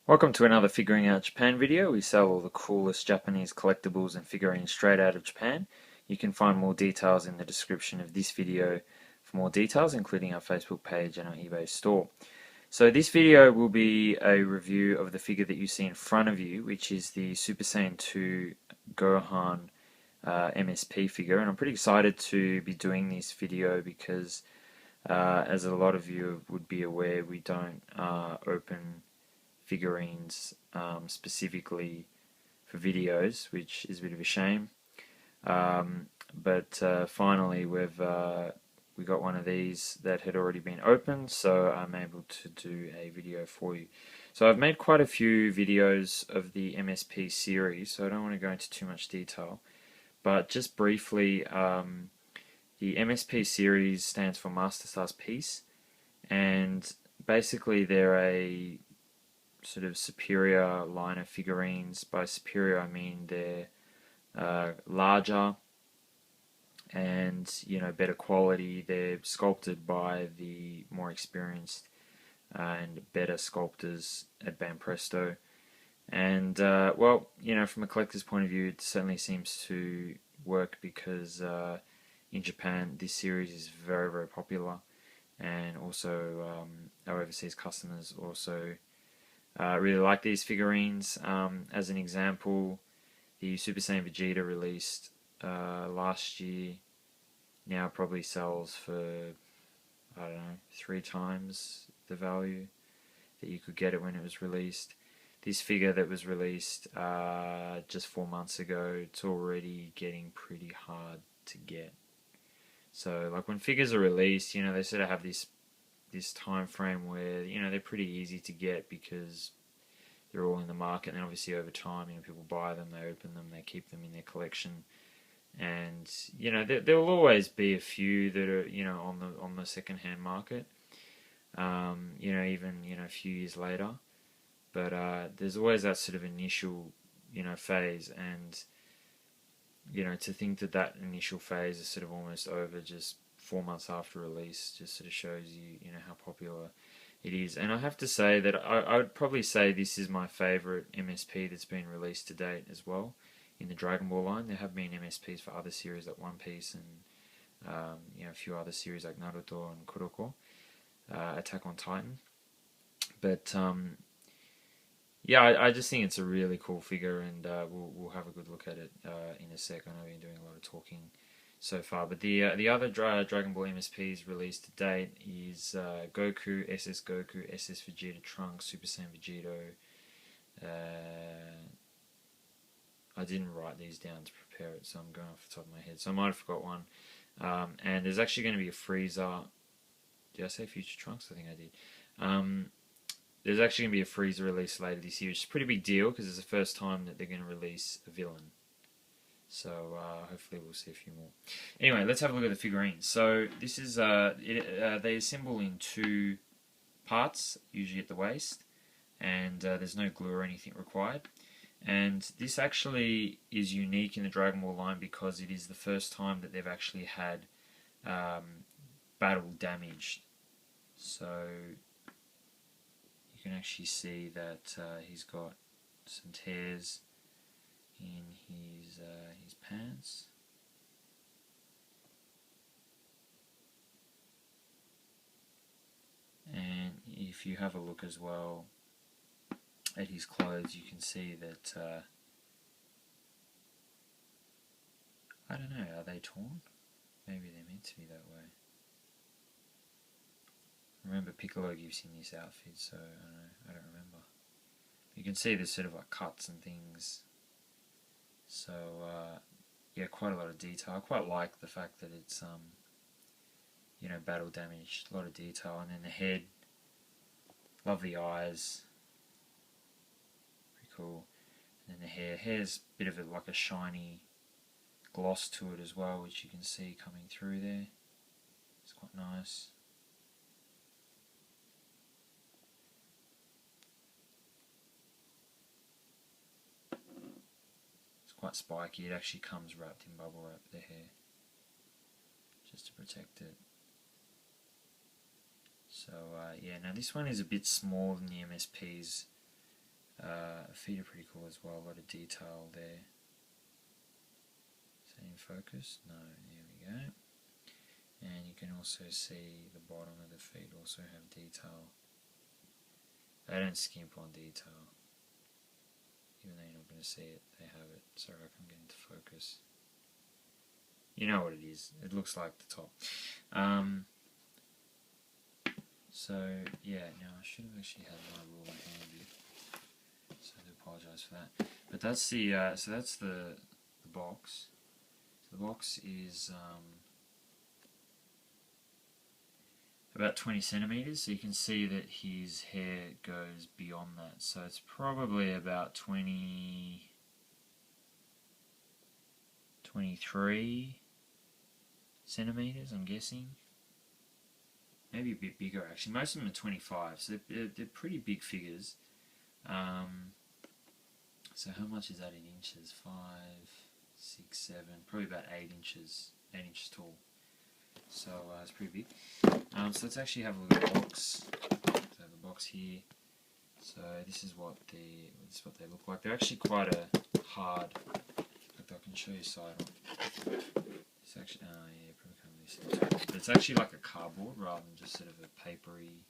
Welcome to another Figuring Out Japan video. We sell all the coolest Japanese collectibles and figurines straight out of Japan. You can find more details in the description of this video for more details, including our Facebook page and our eBay store. So this video will be a review of the figure that you see in front of you, which is the Super Saiyan 2 Gohan MSP figure. And I'm pretty excited to be doing this video because, as a lot of you would be aware, we don't open figurines specifically for videos, which is a bit of a shame. But finally, we got one of these that had already been opened, so I'm able to do a video for you. So I've made quite a few videos of the MSP series, so I don't want to go into too much detail. But just briefly, the MSP series stands for Master Stars Piece, and basically they're a sort of superior line of figurines. By superior I mean they're larger and better quality. They're sculpted by the more experienced and better sculptors at Banpresto, and well, from a collector's point of view, it certainly seems to work because in Japan this series is very, very popular, and also our overseas customers also really like these figurines. As an example, the Super Saiyan Vegeta released last year now probably sells for, I don't know, 3 times the value that you could get it when it was released. This figure that was released just 4 months ago, it's already getting pretty hard to get. So like when figures are released, they sort of have this time frame where they're pretty easy to get because they're all in the market, and then obviously over time people buy them, they open them, they keep them in their collection, and there will always be a few that are on the second hand market, even a few years later, but there's always that sort of initial phase, and to think that initial phase is sort of almost over just 4 months after release just sort of shows you how popular it is. And I have to say that I would probably say this is my favourite MSP that's been released to date as well in the Dragon Ball line. There have been MSPs for other series like One Piece and a few other series like Naruto and Kuroko, Attack on Titan, but yeah, I just think it's a really cool figure, and we'll have a good look at it in a sec. I know we've been doing a lot of talking so far, but the other Dragon Ball MSPs released to date is Goku, SS Goku, SS Vegeta Trunks, Super Saiyan Vegito. I didn't write these down to prepare it, so I'm going off the top of my head, so I might have forgot one. And there's actually going to be a Frieza. Did I say Future Trunks? I think I did. There's actually going to be a Frieza release later this year, which is a pretty big deal because it's the first time that they're going to release a villain. So hopefully we'll see a few more. Anyway, let's have a look at the figurines. So this is they assemble in 2 parts, usually at the waist, and there's no glue or anything required. And this actually is unique in the Dragon Ball line because it is the first time that they've actually had battle damage. So you can actually see that he's got some tears in his pants, and if you have a look as well at his clothes, you can see that I don't know, are they torn? Maybe they're meant to be that way. Remember, Piccolo gives him this outfit, so I don't remember. You can see there's sort of like cuts and things. So yeah, quite a lot of detail. I quite like the fact that it's battle damaged, a lot of detail, and then the head, love the eyes, pretty cool. And then the hair's a bit of like a shiny gloss to it as well, which you can see coming through there. It's quite nice. Quite spiky. It actually comes wrapped in bubble wrap, the hair, just to protect it. So yeah, now this one is a bit smaller than the MSPs Feet are pretty cool as well, a lot of detail there. Is that in focus? No, there we go. And you can also see the bottom of the feet also have detail. They don't skimp on detail. Even though you're not going to see it, they have it. Sorry, I can't get into focus. You know what it is. It looks like the top. So yeah, now I should have actually had my ruler handy. So I do apologise for that. But that's the so that's the box. So the box is about 20 centimeters. So you can see that his hair goes beyond that. So it's probably about 23 centimeters, I'm guessing. Maybe a bit bigger actually. Most of them are 25, so they're pretty big figures. So how much is that in inches? 5, 6, 7, probably about 8 inches. 8 inches tall. So it's pretty big. So let's actually have a look at the box. So I have a box here. So this is what they look like. They're actually quite a hard. I can show you side on. It's actually yeah, probably can't really see it. But it's actually like a cardboard rather than just sort of a papery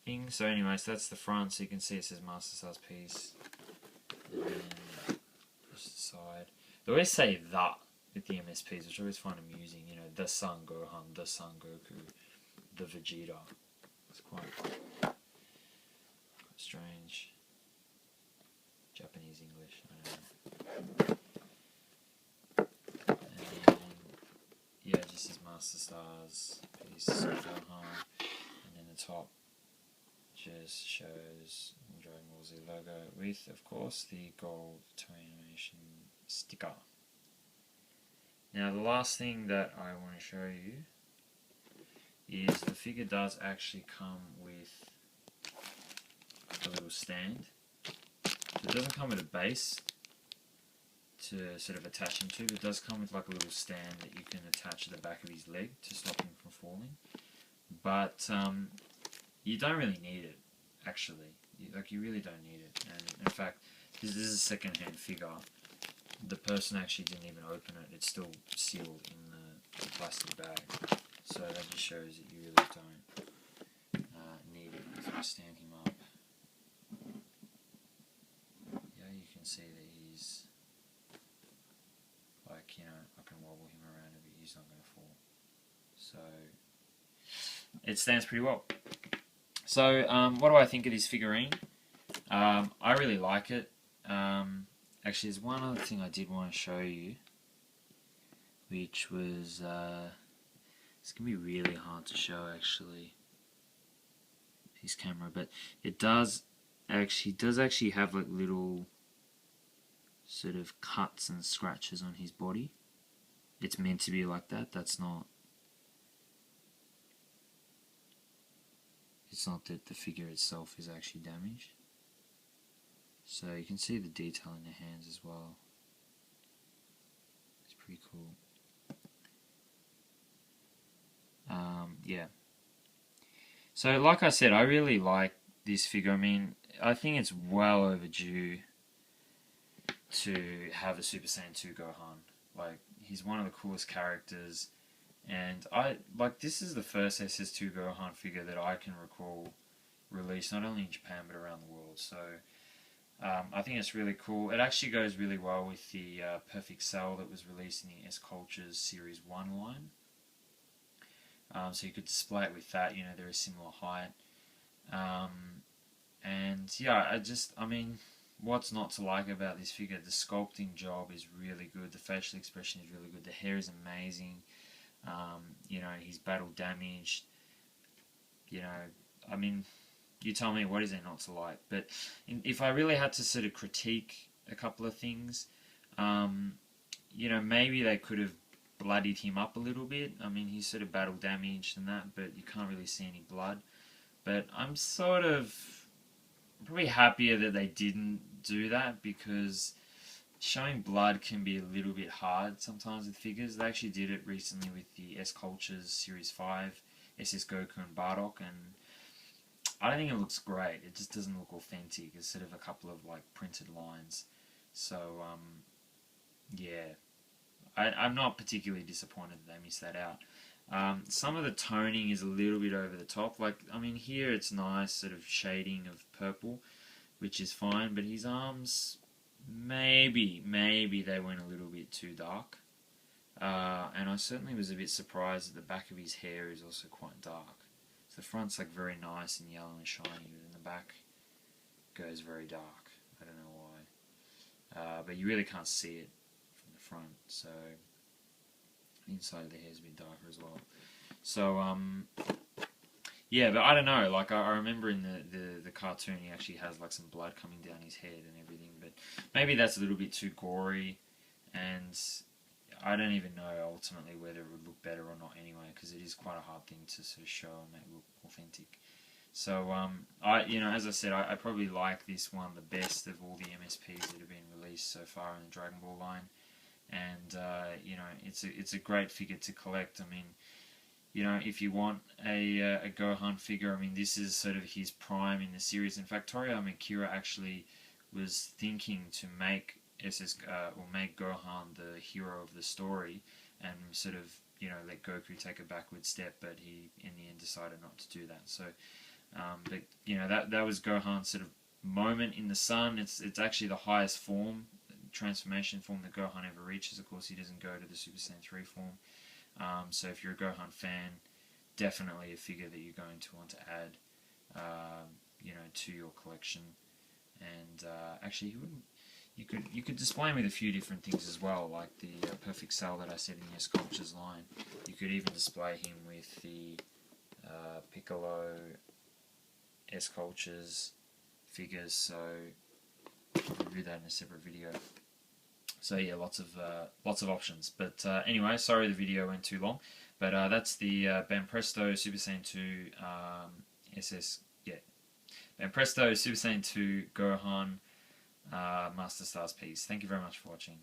thing. So anyways, that's the front. So you can see it says Master Size Piece. And then just the side. They always say "the" with the MSPs, which I always find amusing. You know, the Son Gohan, the Son Goku, the Vegeta. It's quite strange. Japanese English, I don't know. And yeah, just his Master Stars piece, Gohan, and then the top just shows Dragon Ball Z logo with, of course, the gold Toei Animation sticker. Now the last thing that I want to show you is the figure does actually come with a little stand. So it doesn't come with a base to sort of attach him to, but it does come with like a little stand that you can attach to the back of his leg to stop him from falling. But you don't really need it, actually. You really don't need it. And in fact, this is a second-hand figure. The person actually didn't even open it. It's still sealed in the plastic bag. So that just shows that you really don't need it. If I stand him up, yeah, you can see that he's like, you know, I can wobble him around a bit. He's not going to fall. So it stands pretty well. So what do I think of this figurine? I really like it. Actually, there's one other thing I did want to show you, which was it's gonna be really hard to show actually, his camera, but it does actually have like little sort of cuts and scratches on his body. It's meant to be like that. That's not. It's not that the figure itself is actually damaged. So you can see the detail in the hands as well. It's pretty cool. Yeah. So like I said, I really like this figure. I mean, I think it's well overdue to have a Super Saiyan 2 Gohan. Like, he's one of the coolest characters. And this is the first SS2 Gohan figure that I can recall released not only in Japan but around the world. So I think it's really cool. It actually goes really well with the Perfect Cell that was released in the S Cultures Series 1 line. So you could display it with that. You know, they're a similar height. And yeah, I mean, what's not to like about this figure? The sculpting job is really good. The facial expression is really good. The hair is amazing. You know, he's battle damaged. You know, I mean, you tell me, what is there not to like? But if I really had to sort of critique a couple of things, you know, maybe they could have bloodied him up a little bit. I mean, he's sort of battle damaged and that, but you can't really see any blood. But I'm sort of probably happier that they didn't do that, because showing blood can be a little bit hard sometimes with figures. They actually did it recently with the S Cultures Series 5, SS Goku and Bardock, and I don't think it looks great. It just doesn't look authentic. It's sort of a couple of like printed lines. So yeah, I'm not particularly disappointed that they missed that out. Some of the toning is a little bit over the top. Like, I mean, here it's nice sort of shading of purple, which is fine, but his arms, maybe they went a little bit too dark. And I certainly was a bit surprised that the back of his hair is also quite dark. So the front's like very nice and yellow and shiny, but then the back goes very dark. I don't know why. But you really can't see it from the front, so the inside of the hair is a bit darker as well. So, yeah, but I don't know, like I remember in the cartoon he actually has like some blood coming down his head and everything, but maybe that's a little bit too gory, and I don't even know ultimately whether it would look better or not anyway, because it is quite a hard thing to sort of show and make look authentic. So, as I said, I probably like this one the best of all the MSPs that have been released so far in the Dragon Ball line, and it's a great figure to collect. I mean, if you want a Gohan figure, I mean, this is sort of his prime in the series. In fact, Toriyama Akira actually was thinking to make make Gohan the hero of the story, and sort of let Goku take a backward step, but he in the end decided not to do that. So, but that was Gohan's sort of moment in the sun. It's actually the highest form, transformation form that Gohan ever reaches. Of course, he doesn't go to the Super Saiyan 3 form. So if you're a Gohan fan, definitely a figure that you're going to want to add, to your collection. And actually, you could display him with a few different things as well, like the Perfect Cell that I said in the Sculptures line. You could even display him with the Piccolo Sculptures figures. So I'll do that in a separate video. So yeah, lots of options. But anyway, sorry the video went too long. But that's the Banpresto Super Saiyan 2 Banpresto Super Saiyan 2 Gohan Master Stars piece. Thank you very much for watching.